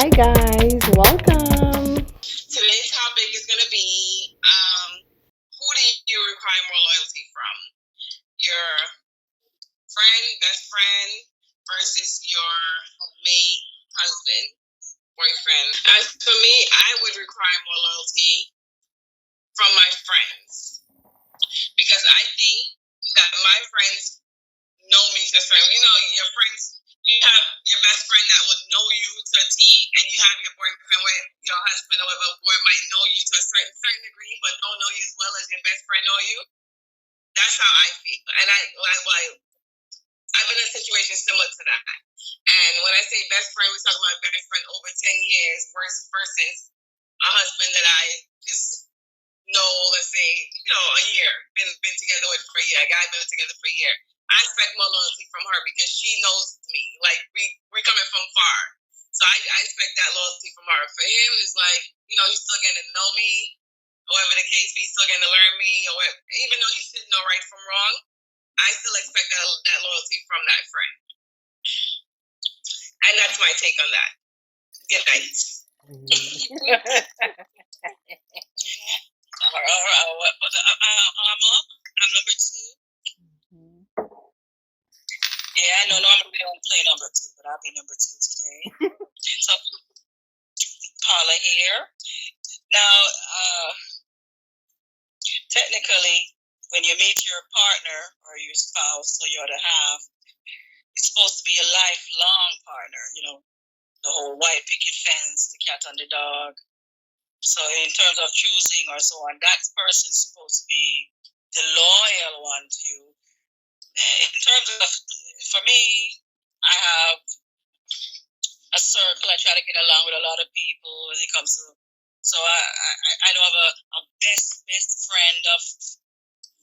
Hi guys, welcome. Today's topic is going to be who do you require more loyalty from? Your friend, best friend, versus your mate, husband, boyfriend. As for me, I would require more loyalty from my friends because I think that my friends know me to a certain. Your friends. You have your best friend that will know you to a T, and you have your boyfriend with your husband or whatever boy might know you to a certain degree, but don't know you as well as your best friend know you. That's how I feel, and I've been in a situation similar to that. And when I say best friend, we're talking about best friend over 10 years versus a husband that I just know, let's say, a year, been together with for a year. A guy been together for a year. I expect more loyalty from her because she knows me. Like we coming from far. So I expect that loyalty from her. For him, it's like, he's still getting to know me, whatever the case be, still getting to learn me, or even though he should know right from wrong, I still expect that loyalty from that friend. And that's my take on that. Good night. I'm number two. Yeah, I know normally we don't play number two, but I'll be number two today. So, Paula here. Now, technically, when you meet your partner or your spouse or your other half, it's supposed to be a lifelong partner, the whole white picket fence, the cat and the dog. So in terms of choosing or so on, that person's supposed to be the loyal one to you. In terms of, for me, I have a circle. I try to get along with a lot of people when it comes to, so I don't have a best friend of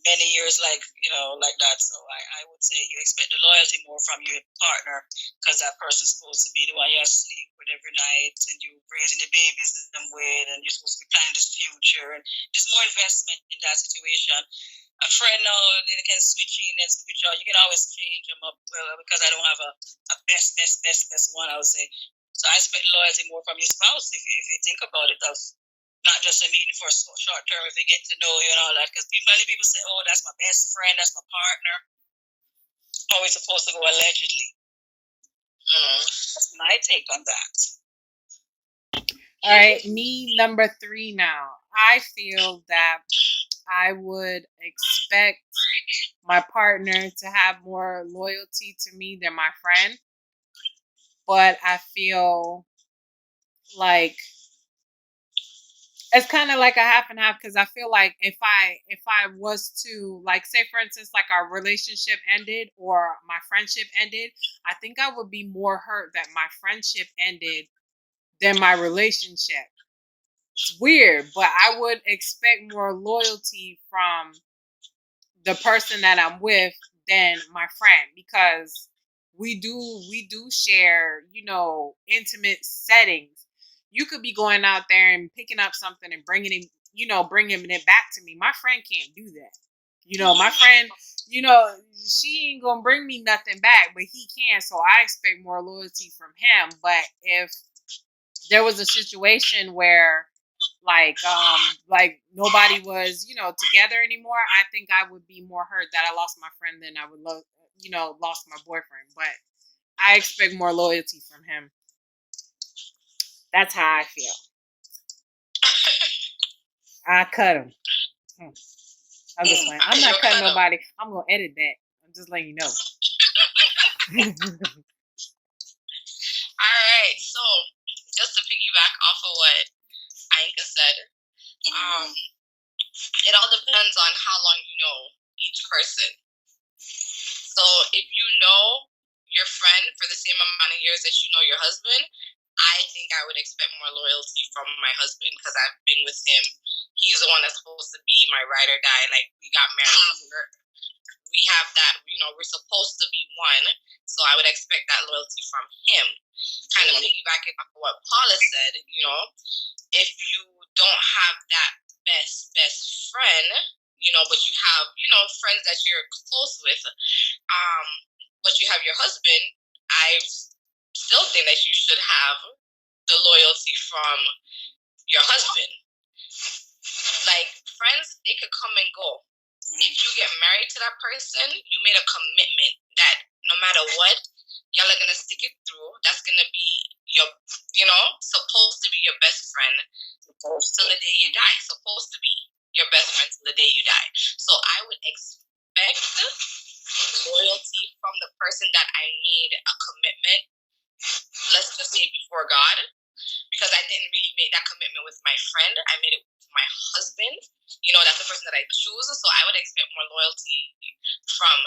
many years like that. So I would say you expect the loyalty more from your partner because that person's supposed to be the one you sleep with every night and you raising the babies with, and you're supposed to be planning this future, and there's more investment in that situation. A friend, no, they can switch in and switch out. You can always change them up. Well, because I don't have a best one, I would say. So I expect loyalty more from your spouse if you think about it. That's not just a meeting for a short term if they get to know you and all that. Because many people say, oh, that's my best friend, that's my partner. Always supposed to go allegedly. That's my take on that. All right, me number 3 now. I feel that I would expect my partner to have more loyalty to me than my friend. But I feel like it's kind of like a half and half because I feel like if I was to, like, say for instance, like our relationship ended or my friendship ended, I think I would be more hurt that my friendship ended than my relationship. It's weird, but I would expect more loyalty from the person that I'm with than my friend because we do share, intimate settings. You could be going out there and picking up something and bringing it back to me. My friend can't do that. My friend, she ain't gonna bring me nothing back, but he can. So I expect more loyalty from him. But if there was a situation where like nobody was together anymore, I think I would be more hurt that I lost my friend than I would lost my boyfriend. But I expect more loyalty from him. That's how I feel. I cut him. I'm just playing. I'm not cutting nobody. I'm gonna edit that. I'm just letting you know. All right, so just to piggyback off of what Anka said, it all depends on how long you know each person. So if you know your friend for the same amount of years that you know your husband, I think I would expect more loyalty from my husband because I've been with him. He's the one that's supposed to be my ride or die. Like, we got married. We have that, we're supposed to be one. So I would expect that loyalty from him. Kind of piggybacking off of what Paula said, if you don't have that best friend, but you have, friends that you're close with, but you have your husband, I still think that you should have the loyalty from your husband. Like, friends, they could come and go. If you get married to that person, you made a commitment that no matter what, y'all are gonna stick it through. That's gonna be your, supposed to be your best friend till the day you die. Supposed to be your best friend till the day you die. So I would expect loyalty from the person that I made a commitment. Let's just say before God, because I didn't really make that commitment with my friend. I made it with my husband. That's the person that I choose. So I would expect more loyalty from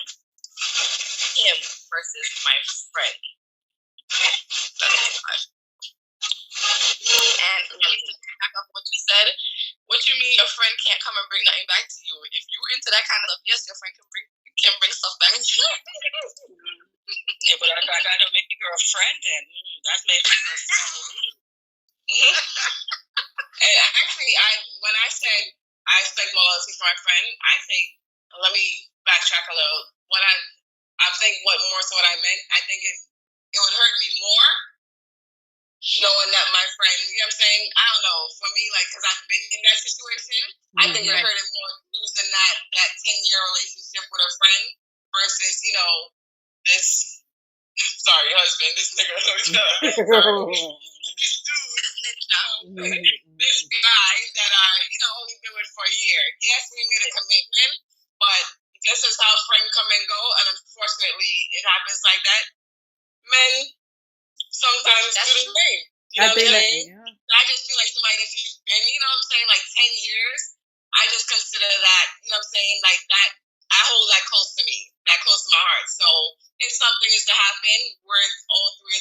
him versus my friend. That's and back up what you said. What you mean your friend can't come and bring nothing back to you? If you into that kind of stuff, yes, your friend can bring stuff back to you. Yeah, but I gotta make her a friend then. That's making her a friend with me. And actually, when I said I expect more loyalty from my friend, let me backtrack a little. I think what I meant, I think it would hurt me more knowing that my friend, you know what I'm saying? I don't know. For me, like, because I've been in that situation, I think it hurt it more losing that 10-year relationship with a friend versus, this, sorry, husband, this nigga, this dude, this guy that I, only been with for a year. Yes, we made a commitment, but just as how friends come and go, and unfortunately, it happens like that. Men sometimes do the same. You know what I'm saying? I just feel like somebody that you've been, like 10 years, I just consider that, what I'm saying, like that, I hold that close to me, that close to my heart. So if something is to happen where it's all three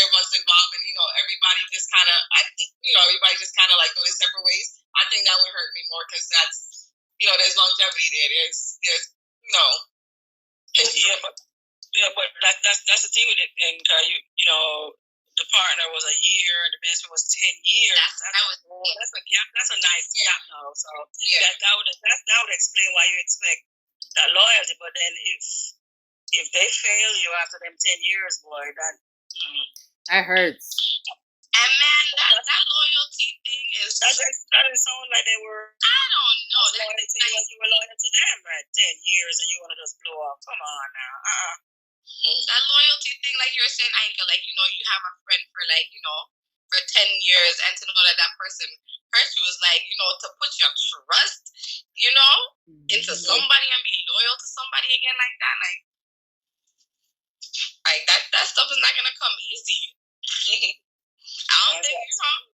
of us involved and, everybody just kind of, I think, everybody just kind of like go their separate ways, I think that would hurt me more because that's, there's longevity there. There's but that's the thing with it, and the partner was a year, and the best friend was 10 years. That's a nice gap now. So that would explain why you expect that loyalty. But then if they fail you after them 10 years, boy, that hurts. And man, that loyalty thing is that doesn't sound like they were. I don't know. Like you were loyal to them for 10 years, and you want to just blow up. Come on now. That loyalty thing, like you were saying, Anka, like, you have a friend for for 10 years, and to know that person hurt you is like, to put your trust, into somebody and be loyal to somebody again like that, like that stuff is not gonna come easy. I don't think,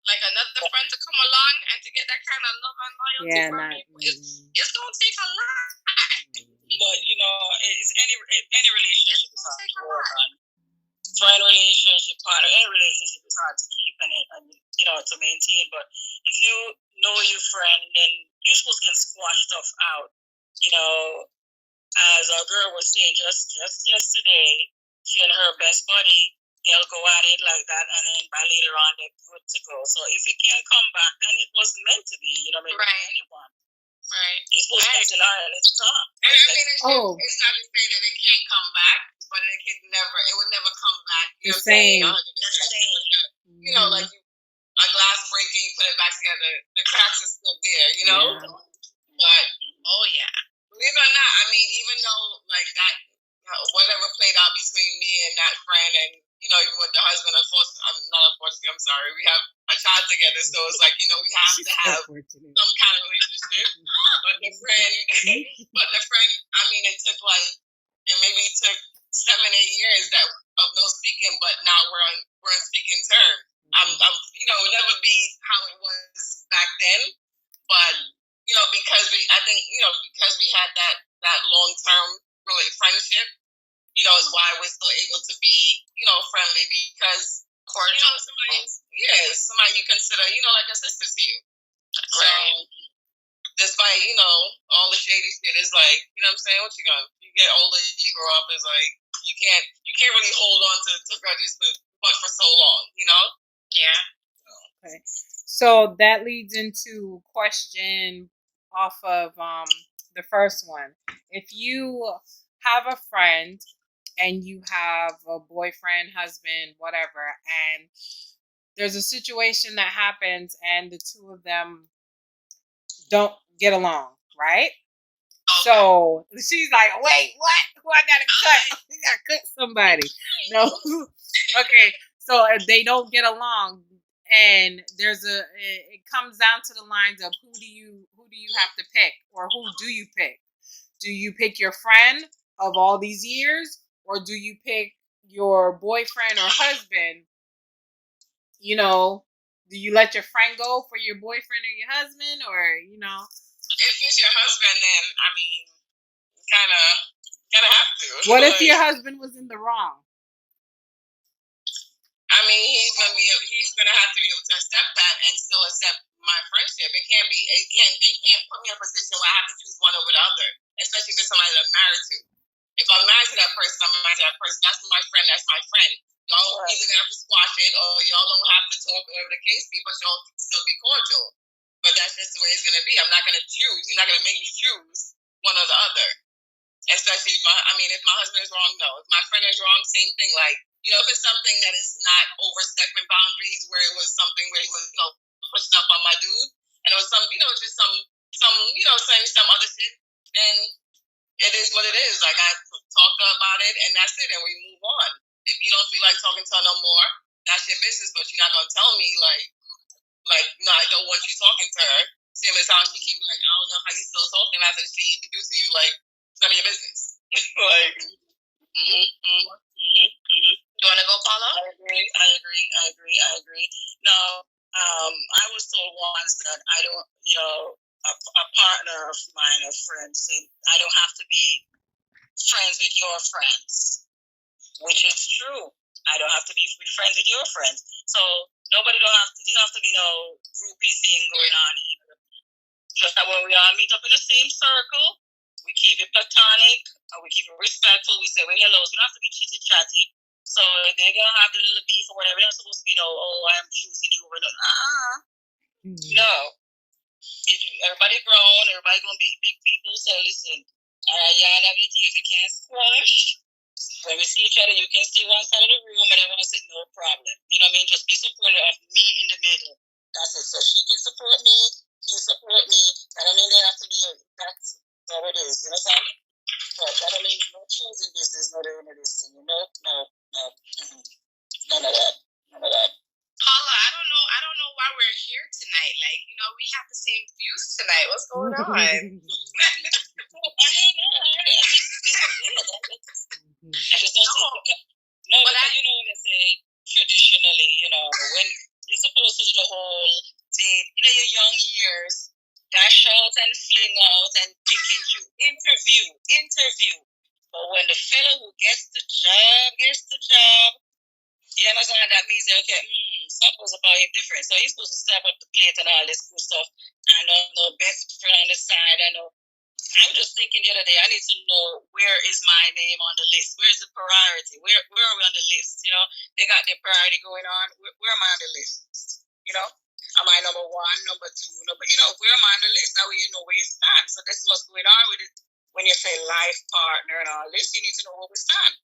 like another friend to come along and to get that kind of love and loyalty from me, it's gonna take a lot. But it's any relationship is hard to work on. Friend relationship, partner, any relationship is hard to keep and to maintain. But if you know your friend, then you're supposed to squash stuff out. As our girl was saying just yesterday, she and her best buddy, they'll go at it like that, and then by later on they're good to go. So if it can't come back, then it was meant to be. Right. Anyone. Right. You're supposed to say, all right, let's talk. And I mean, it's not to say that it can't come back, but it would never come back. You know what I'm saying? 100%. Like a glass breaking, you put it back together, the cracks are still there, Yeah. But, oh yeah. Believe it or not, I mean, even though, like, that, whatever played out between me and that friend, and, even with the husband, unfortunately, I'm sorry, we have a child together, so it's like, we have to have some kind of relationship. But the friend, I mean, it took maybe 7-8 years of no speaking, but now we're on speaking terms. It will never be how it was back then, but because because we had that long term friendship, is why we're still able to be friendly because cordial. Somebody you consider like a sister to you. Right. So despite all the shady shit, is like what I'm saying. You get older, you grow up. Is like you can't really hold on to grudges but for so long. Yeah. Okay. So that leads into question off of the first one. If you have a friend and you have a boyfriend, husband, whatever, and there's a situation that happens and the two of them don't get along, right? So she's like, wait, what? Who I gotta cut? I gotta cut somebody. No. Okay. So if they don't get along, and it comes down to the lines of who do you have to pick, or who do you pick? Do you pick your friend of all these years, or do you pick your boyfriend or husband? You know, do you let your friend go for your boyfriend or your husband, or If it's your husband, then I mean, kind of have to. What if your husband was in the wrong? I mean, he's gonna have to be able to accept that and still accept my friendship. They can't put me in a position where I have to choose one over the other, especially if it's somebody that I'm married to. If I'm married to that person, I'm married to that person. That's my friend. That's my friend. Y'all either gonna have to squash it, or y'all don't have to talk, whatever the case be, but y'all can still be cordial. But that's just the way it's gonna be. I'm not gonna choose. You're not gonna make me choose one or the other. Especially if my husband is wrong, no. If my friend is wrong, same thing. Like, if it's something that is not overstepping boundaries, where it was something where he was, pushing up on my dude, and it was just saying some other shit, then it is what it is. Like, I talked about it, and that's it, and we move on. If you don't feel like talking to her no more, that's your business, but you're not going to tell me, no, I don't want you talking to her. Same as how she keep like, I don't know how you still talking after she introduced you. Like, it's none of your business. Like, You want to go, Paula? I agree. No, I was told once that I don't, a partner of mine, a friend, said I don't have to be friends with your friends, which is true. I don't have to be friends with your friends. So nobody don't have to be no groupie thing going on either. Just that when we all meet up in the same circle, we keep it platonic, we keep it respectful. We say we're hellos. We don't have to be chitty chatty. So they're gonna have the little beef or whatever. They're not supposed to be I'm choosing you over No. Everybody grown. Everybody gonna be big people. So listen, y'all have your tea. If you can't squash, when we see each other, you can see one side of the room, and everyone said no problem. You know what I mean? Just be supportive of me in the middle. That's it. So she can support me. He support me. I don't mean they have to be. That's how it is. You know what I'm saying? But that don't mean no choosing business, no doing this thing. No. None of that. Paula, I don't know why we're here tonight. Like, we have the same views tonight. What's going on? I don't know. I just don't see. No, but what they say traditionally, when you're supposed to do the whole date, your young years, dash out and fling out and pick and choose. Interview. But when the fellow who gets the job, you understand that means that, okay, something's about him different. So he's supposed to step up the plate and all this good stuff. I know best friend on the side. I know. I'm just thinking the other day, I need to know, where is my name on the list? Where is the priority? Where are we on the list? They got their priority going on. Where am I on the list? Am I number one, number two, where am I on the list? That way you know where you stand. So this is what's going on with it. When you say life partner and all this, you need to know where we stand.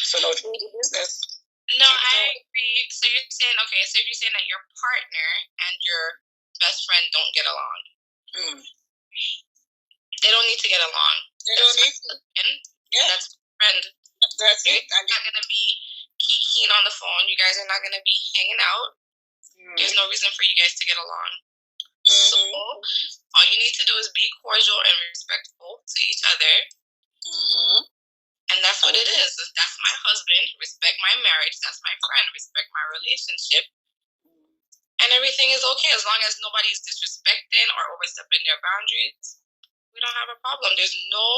So no change in business. No, I agree. So you're saying that your partner and your best friend don't get along. They don't need to get along. They don't need to. Yeah. That's friend. That's it. You're not going to be keen on the phone. You guys are not going to be hanging out. There's no reason for you guys to get along. So all you need to do is be cordial and respectful to each other. And that's what it is. That's my husband. Respect my marriage. That's my friend. Respect my relationship. And everything is okay as long as nobody's disrespecting or overstepping their boundaries. We don't have a problem. There's no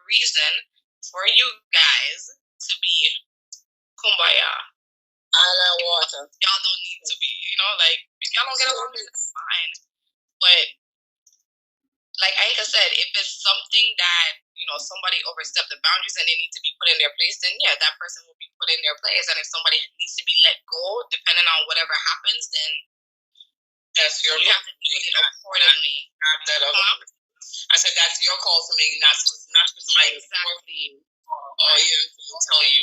reason for you guys to be kumbaya. Island water. Y'all don't need to be. If y'all don't get along, that's fine. But like Aika said, if it's something that, somebody overstepped the boundaries and they need to be put in their place, then yeah, that person will be put in their place. And if somebody needs to be let go, depending on whatever happens, then that's you have to do it accordingly. Not that other. I said that's your call to make, not for somebody exactly. Or you tell you,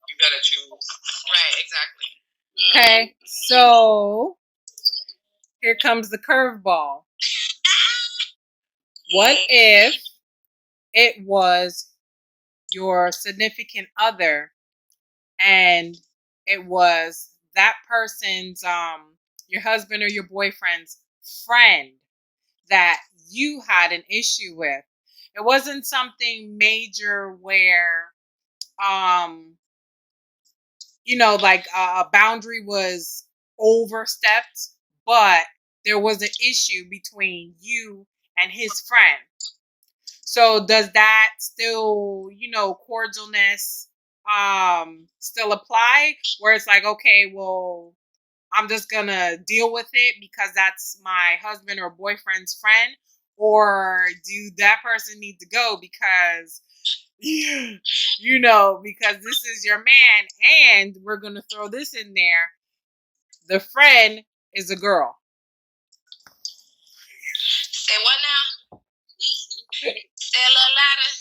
you gotta choose. Right, exactly. Okay, so here comes the curveball. What if it was your significant other and it was that person's your husband or your boyfriend's friend that you had an issue with? It wasn't something major where um like a boundary was overstepped, but there was an issue between you and his friend. So does that still, cordialness still apply where it's like, okay, well, I'm just gonna deal with it because that's my husband or boyfriend's friend? Or do that person need to go because because this is your man, and we're gonna throw this in there. The friend is a girl. Say what now? Say a little louder.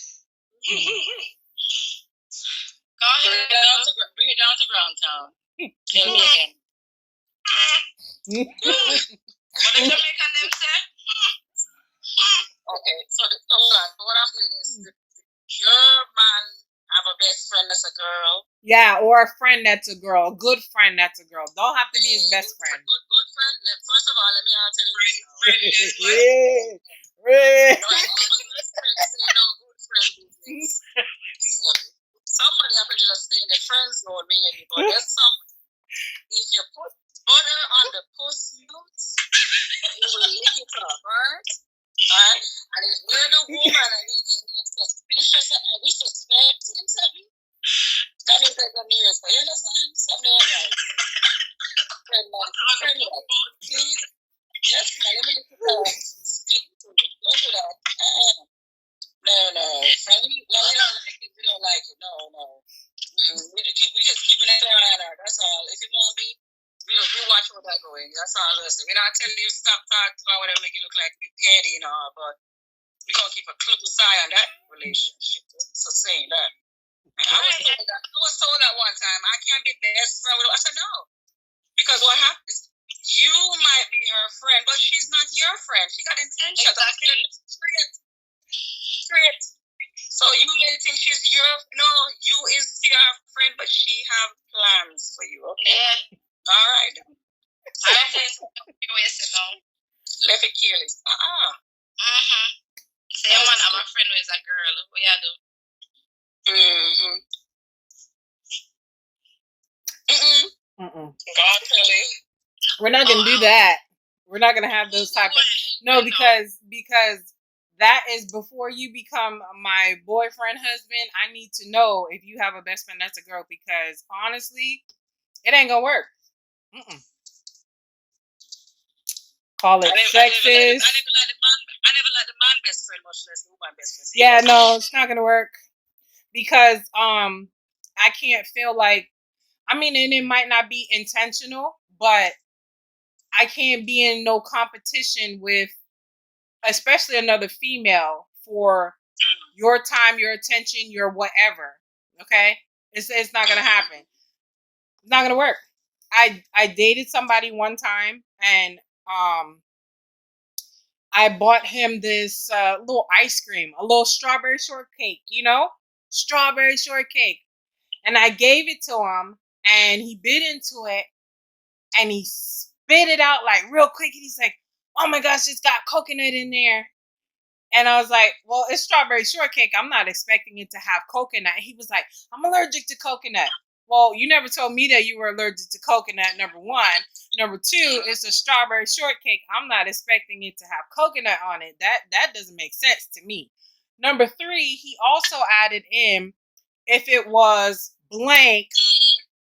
Go ahead. Bring it down to ground town. Tell me again. What did Jamaican them say? Okay, so what I'm doing is your man have a best friend that's a girl. Yeah, or a friend that's a girl. A good friend that's a girl. Don't have to be his best friend. Good friend. First of all, let me tell you this. Red. No good friend business. Somebody have to just stay in the friend zone, maybe, but there's some. If you put butter on the puss notes, you will lick it up, right? Alright? And if we're the woman and we get suspicious and we suspect something, that means there's a nearest. But you understand? Something like friend, please. Yes, let me look at that. Don't do that. No. Friend, we don't like it. We don't like it. No. We just keep an eye on her. That's all. If it won't be, we'll watch where that's going. That's all. Listen, we're not telling you stop talking about whatever make you look like you're petty and all, but we're gonna keep a close eye on that relationship. So saying that. I was told that one time I can't be best friend with her. I said no. Because what happens, you might be her friend, but she's not your friend. She got intentions. Exactly. Straight. So you may think she's you is your friend, but she have plans for you, okay? Yeah. All right. I don't think so. Left it careless. Say I'm a friend with a girl. What you do? God telling. We're not gonna do that. We're not gonna have those type of because that is before you become my boyfriend, husband. I need to know if you have a best friend that's a girl, because honestly, it ain't gonna work. Call it sexist. I never let the man best friend, much less the woman best friend. Yeah, no, it's not gonna work because I can't feel like, and it might not be intentional, but I can't be in no competition with, especially another female, for your time, your attention, your whatever. Okay, it's not gonna happen. It's not gonna work. I dated somebody one time, and I bought him this little ice cream, a little strawberry shortcake, strawberry shortcake, and I gave it to him, and he bit into it, and he spit it out like real quick, and he's like, "Oh my gosh, it's got coconut in there." And I was like, "Well, it's strawberry shortcake. I'm not expecting it to have coconut." He was like, "I'm allergic to coconut." Well, you never told me that you were allergic to coconut, number one. Number two, it's a strawberry shortcake. I'm not expecting it to have coconut on it. That doesn't make sense to me. Number three, he also added in, if it was blank,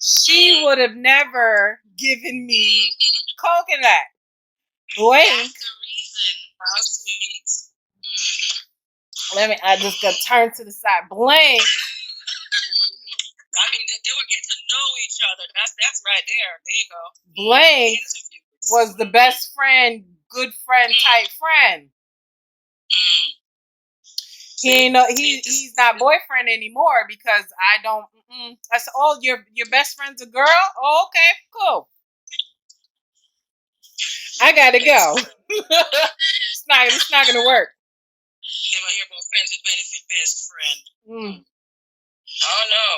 she would have never given me coconut. Blank. That's the reason. How sweet. I just got turned to the side. Blank. They would get to know each other. That's right there. There you go. Blank was the best friend, good friend type friend. He ain't no, he's not boyfriend anymore because I don't. That's all. Your best friend's a girl. Oh, okay, cool. I gotta go. It's not gonna work. Never hear about friends with benefit best friend. Oh no.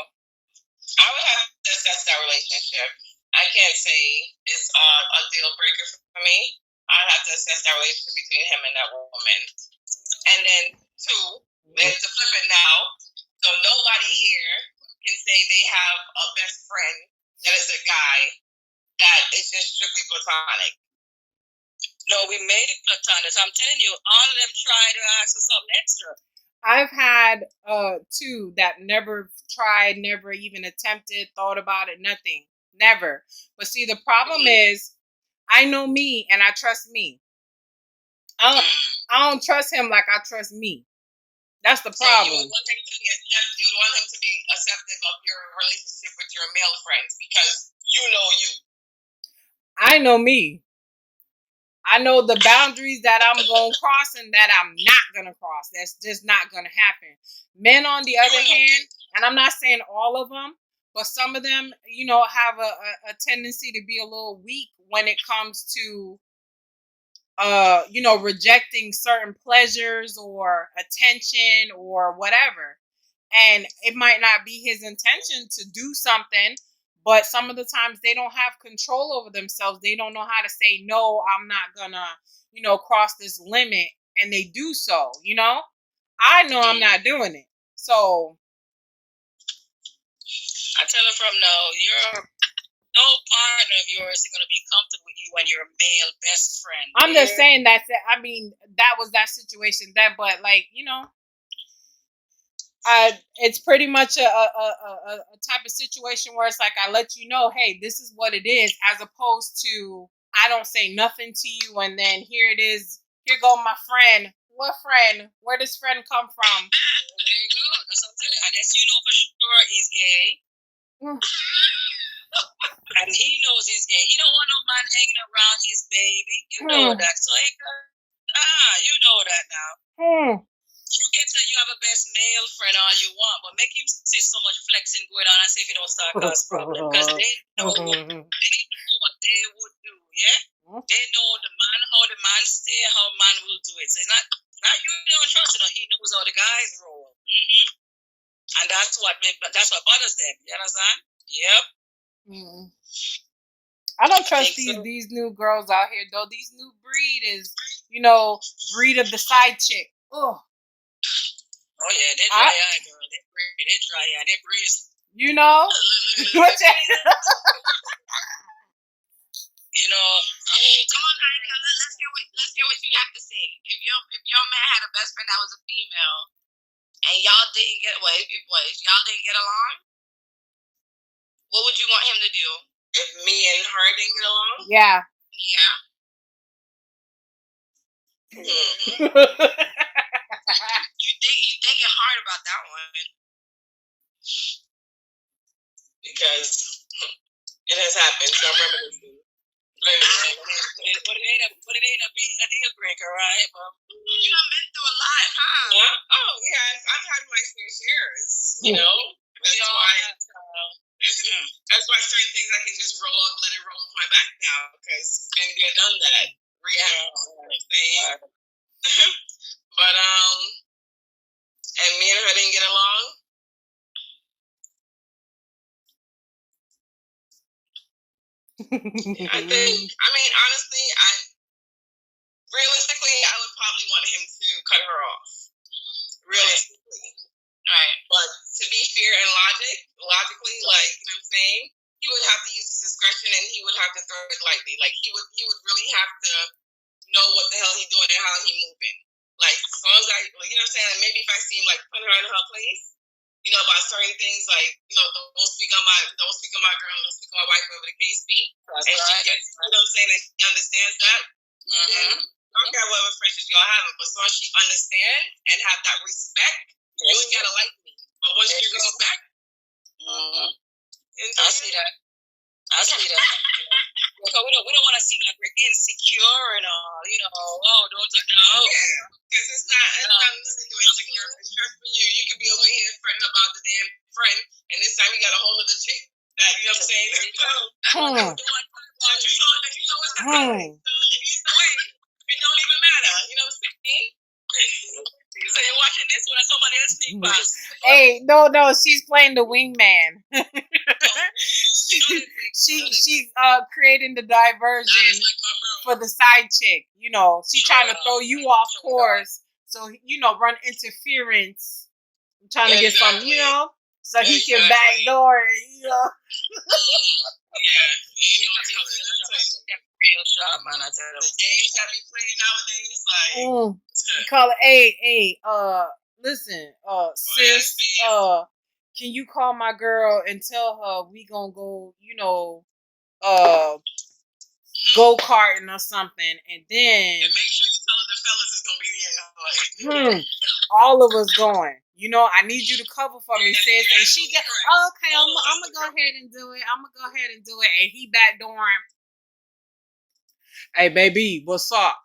I would have to assess that relationship. I can't say it's a deal breaker for me. I'd have to assess that relationship between him and that woman. And then two, let's flip it now. So nobody here can say they have a best friend that is a guy that is just strictly platonic. No, we made it platonic. So I'm telling you, all of them try to ask for something extra. I've had two that never tried, never even attempted, thought about it, nothing. Never. But see, the problem is I know me and I trust me. I don't trust him like I trust me. That's the problem. So you would want him to be accepting of your relationship with your male friends because you know you. I know me. I know the boundaries that I'm going to cross and that I'm not going to cross. That's just not going to happen. Men, on the other hand, and I'm not saying all of them, but some of them, have a tendency to be a little weak when it comes to, rejecting certain pleasures or attention or whatever. And it might not be his intention to do something, but some of the times they don't have control over themselves. They don't know how to say, no, I'm not gonna, cross this limit. And they do so, I know I'm not doing it. So I tell her no partner of yours is going to be comfortable with you when you're a male best friend. I'm just saying that was that situation then, but it's pretty much a type of situation where it's like I let you know, hey, this is what it is, as opposed to I don't say nothing to you and then here it is. Here go my friend. What friend? Where does friend come from? There you go. That's what I'm saying. Unless you know for sure he's gay. And he knows he's gay. He don't want no man hanging around his baby. You know that. So you know that now. You can say you have a best male friend all you want, but make him see so much flexing going on and see if you don't start cause problem. Because they know what they would do, yeah? They know how the man stay, how man will do it. So it's not you don't trust him, he knows how the guys roll. And that's what bothers them. You understand? Yep. I don't trust these new girls out here though. These new breed is, breed of the side chick. Oh yeah, they dry eye, girl. They dry eye. They breeze. Come on, let's hear what you have to say. If your man had a best friend that was a female, and y'all didn't get y'all didn't get along, what would you want him to do? If me and her didn't get along? Yeah. You thinking hard about that one. Because it has happened. So I'm reminiscing. But it ain't a deal breaker, right? But you done been through a lot, huh? Yeah. Oh, yeah. I've had my fair shares, That's why certain things I can just let it roll off my back now, because been there, done that. React. But and me and her didn't get along. Honestly, realistically, I would probably want him to cut her off. Realistically. Right. But to be fair and logically, like, you know what I'm saying? He would have to use his discretion and he would have to throw it lightly. Like, he would really have to know what the hell he's doing and how he's moving. Like, as long as you know what I'm saying? Like, maybe if I see him, like, putting her in her place, about certain things, like, don't speak on my girl, don't speak on my wife, whatever the case be. That's and right. She gets, you know what I'm saying, and she understands that. I don't care whatever friendships y'all have, but as long as she understands and have that respect, you ain't gotta like me. But once you respect, I see that. Because we don't want to seem like we're insecure and all, don't. Yeah, because it's not nothing to do insecure. what's happening. So he's the way. It don't even matter. You know what I'm saying? So you're watching this one and somebody else sneak past. Hey, no, she's playing the wingman. She's creating the diversion for the side chick. You know, she's trying to throw you off course. So, you know, run interference. I'm trying to get some, you know, so he can backdoor, you know. Yeah, real sharp, man. I tell you, the games that we play nowadays, like you call it, listen, sis, can you call my girl and tell her we gonna go, you know, go karting or something, and then make sure you tell her the fellas is gonna be here. All of us going. You know, I need you to cover for me, sis. And she just, okay, I'm gonna go ahead and do it. And he backdooring. Hey, baby, what's up?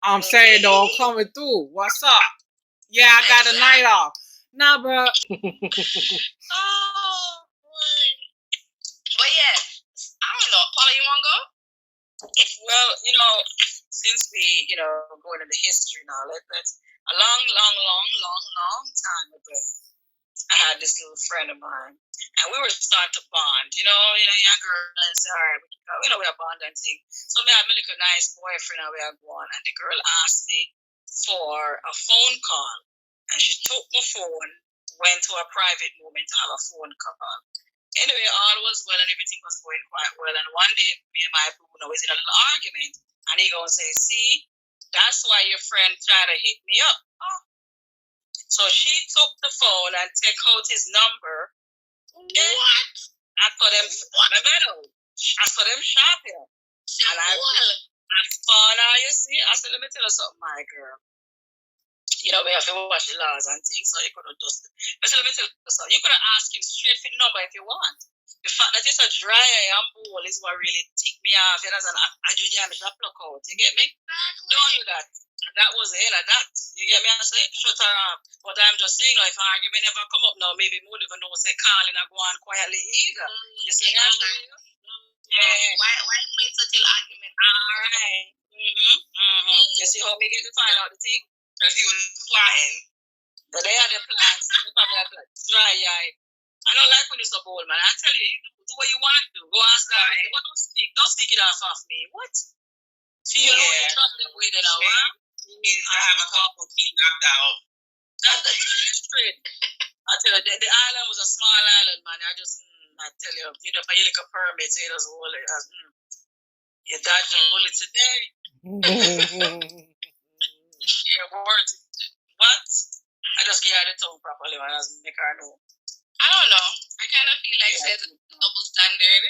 I'm saying though, I'm coming through. What's up? Yeah, I got a night off. Nah, bro. Oh, boy. But yeah, I don't know. Paula, you want to go? Well, you know, since we, you know, going into history now, let's a long time ago, I had this little friend of mine, and we were starting to bond. You know, young girl, and say, all right, we know we are bond and thing. So me had me like a nice boyfriend, and we are going, and the girl asked me for a phone call, and she took my phone, went to a private moment to have a phone call. Anyway, all was well and everything was going quite well. And one day, me and my boo was in a little argument, and he gonna say, "See, that's why your friend tried to hit me up." Oh. So she took the phone and took out his number. What? I saw them. I saw them shopping. And I spun out. You see, I said, "Let me tell you something, my girl. You know, we have to watch the laws and things, so you could have just. But let me tell you something. You could have asked him straight for the number if you want. The fact that it's a dry eye and bowl is what really ticked me off. You know, as an I pluck out. You get me? Exactly. Don't do that. That was the hell of that. You get me? I say, shut her up. But I'm just saying, like, if an argument never come up now, maybe we would even know, say, calling and go on quietly either. You see that? Yeah. Why wait until argument? All right. You see how we get to find out the thing? Because he was plotting. But they had the plans. They probably had plans. Dry eye. I don't like when you're so bold, man. I tell you, do what you want to. Go ask God. But don't speak it off me. What? See, you know you trust them with it now, huh? He means to have a couple keep knocked out. That's straight. I tell you, the island was a small island, man. I tell you, you don't pay like a permit, so you just hold it as, you dodge the bullet today. Yeah, words. What? I just get out the tongue properly when I just make her know. I don't know. I kind of feel like there's a double standard.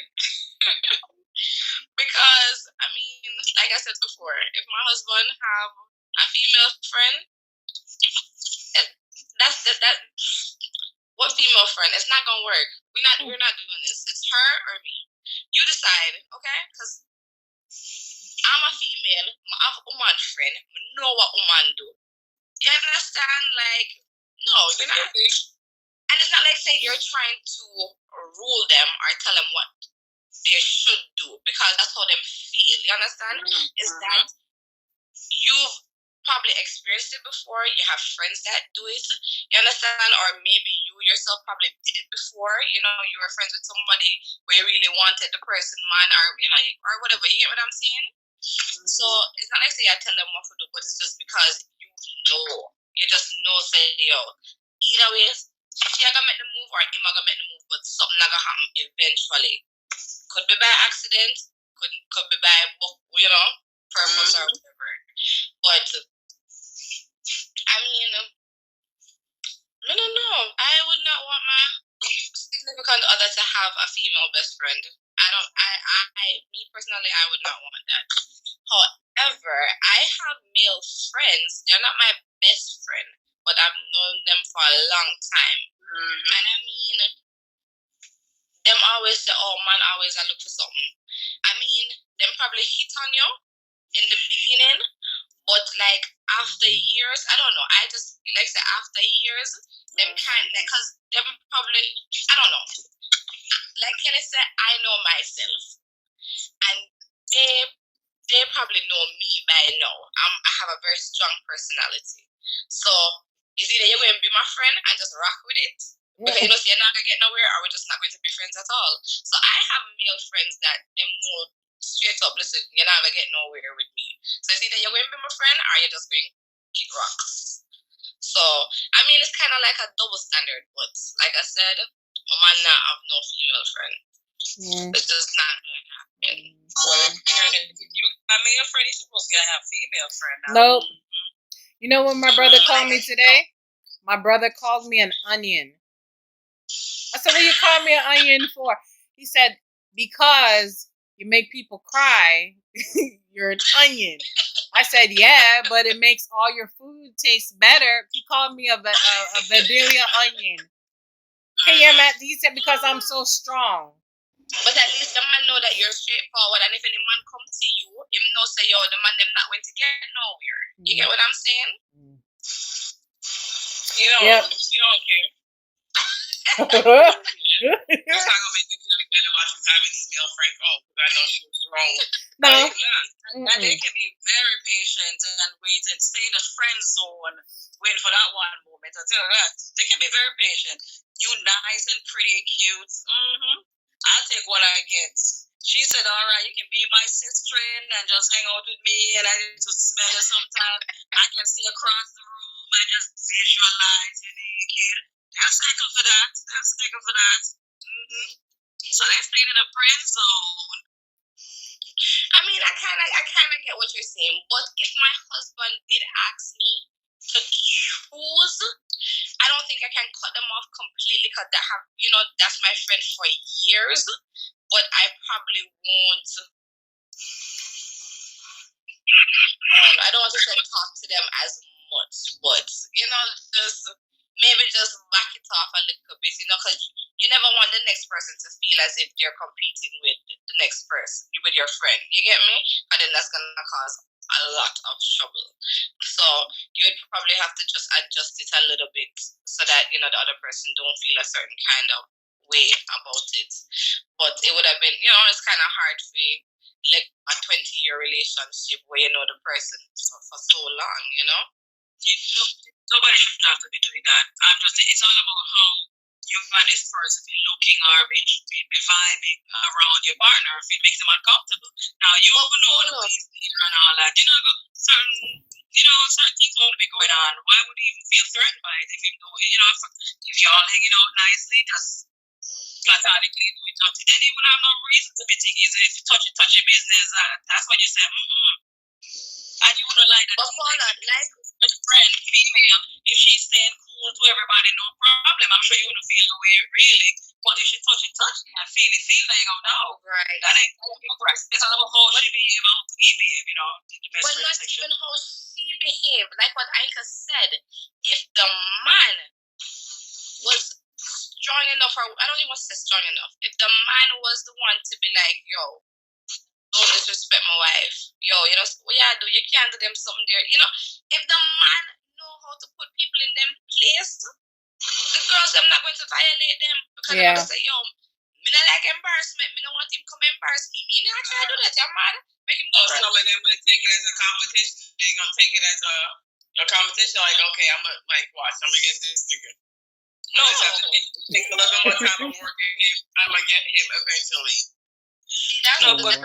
Because, I mean, like I said before, if my husband have a female friend, that what female friend? It's not gonna work. We're not doing this. It's her or me. You decide, okay? Because I'm a female. I have a woman friend. I know what woman do. You understand? Like, no, you're not. And it's not like say you're trying to rule them or tell them what they should do because that's how them feel. You understand? Is that you've probably experienced it before. You have friends that do it. You understand? Or maybe you yourself probably did it before. You know, you were friends with somebody where you really wanted the person, man, or you know, or whatever. You get what I'm saying? So it's not like say I tell them what to do, but it's just because you just know, say yo. Either way, she gonna make the move or him gonna make the move, but something gonna happen eventually. Could be by accident, could be by you know, purpose or whatever. But I mean, I don't know. I would not want my significant other to have a female best friend. Me personally, I would not want that. However, I have male friends. They're not my best friend, but I've known them for a long time. And I mean, them always say, oh man, always I look for something. I mean, them probably hit on you in the beginning, but like after years, I don't know. I just feel like say after years, them kind because them probably I don't know. like Kenny said, I know myself, and they probably know me by now. I have a very strong personality, so it's either you're going to be my friend and just rock with it, because you know, so you're not gonna get nowhere, or we're just not going to be friends at all. So I have male friends that them know straight up, listen, you're not gonna get nowhere with me. So it's either you're going to be my friend or you're just going to kick rocks. So I mean, it's kind of like a double standard, but like I said, my man not have no female friend. It's just not going to happen. Well, if you got male friend, you're supposed to have female friend now. Nope. You know what my brother called me today? My brother called me an onion. I said, what you call me an onion for? He said, because you make people cry, you're an onion. I said, yeah, but it makes all your food taste better. He called me a Bedelia onion. Can you imagine? He said, because I'm so strong. But at least the man know that you're straightforward, and if any man come to you, him know say, yo, the man them not going to get nowhere. You get what I'm saying? You know, Yep. you don't care. That's not gonna make me feel any better about you having these male friends. Oh, because I know she's strong. No. And they can be very patient and wait and stay in the friend zone, waiting for that one moment. I tell you that. They can be very patient. You nice and pretty and cute. I'll take what I get. She said, all right, you can be my sister and just hang out with me, and I need to smell it sometimes. I can see across the room and just visualize you naked. They're cycle for that. So they stayed in a friend zone. I mean, I kind of get what you're saying, but if my husband did ask me to choose, I don't think I can cut them off completely, because that's my friend for years. But I probably won't. I don't want to say talk to them as much, but just back it off a little bit, because you never want the next person to feel as if they're competing with the next person, with your friend. You get me? And then that's gonna cause a lot of trouble. So you would probably have to just adjust it a little bit so that the other person don't feel a certain kind of way about it. But it would have been, it's kind of hard for like a 20-year relationship where you know the person for so long. Nobody should have to be doing that. It's all about how you and this person be looking or be vibing around your partner if it makes them uncomfortable. Now, you don't know the ways and all that. Certain things won't be going on. Why would you even feel threatened by it if you know, if you're all hanging out nicely, just platonically do it, then you would have no reason to be thinking, if you touch your business, that's when you say, and you wouldn't like that. But Paula, like a friend, female, if she's staying cool to everybody, no problem. I'm sure you wouldn't feel the way really. But if she touch and feel like you go, no, right. That ain't correct. It's all about how she behave, how he behave, But not even how she behave. Like what Aika said, if the man was strong enough, or I don't even want to say strong enough, if the man was the one to be like, yo, don't disrespect my wife. Yo, what you do? You can't do them something there. If the man know how to put people in them place, the girls, I'm not going to violate them. Because they're going to say, yo, me not like embarrassment. Me don't want him come embarrass me. Me not try to do that. You're mad. Make him go. Some of them will take it as a competition. They're going to take it as a competition. Like, okay, I'm going to watch. I'm going to get this nigga. No. I just have to take a little bit more time of working him. I'm going to get him eventually. See, that's I'm gonna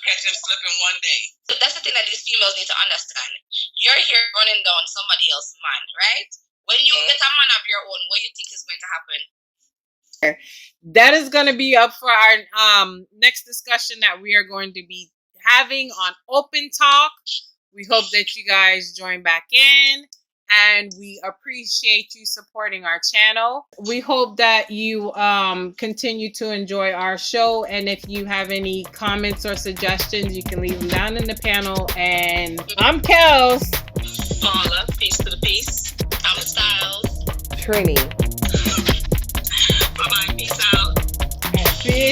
catch him slipping one day. So that's the thing that these females need to understand. You're here running down somebody else's man, right? When you get a man of your own, what do you think is going to happen? That is going to be up for our next discussion that we are going to be having on Open Talk. We hope that you guys join back in. And we appreciate you supporting our channel. We hope that you continue to enjoy our show. And if you have any comments or suggestions, you can leave them down in the panel. And I'm Kels. Paula, peace to the peace. I'm Styles. Trini. Bye-bye, peace out. Happy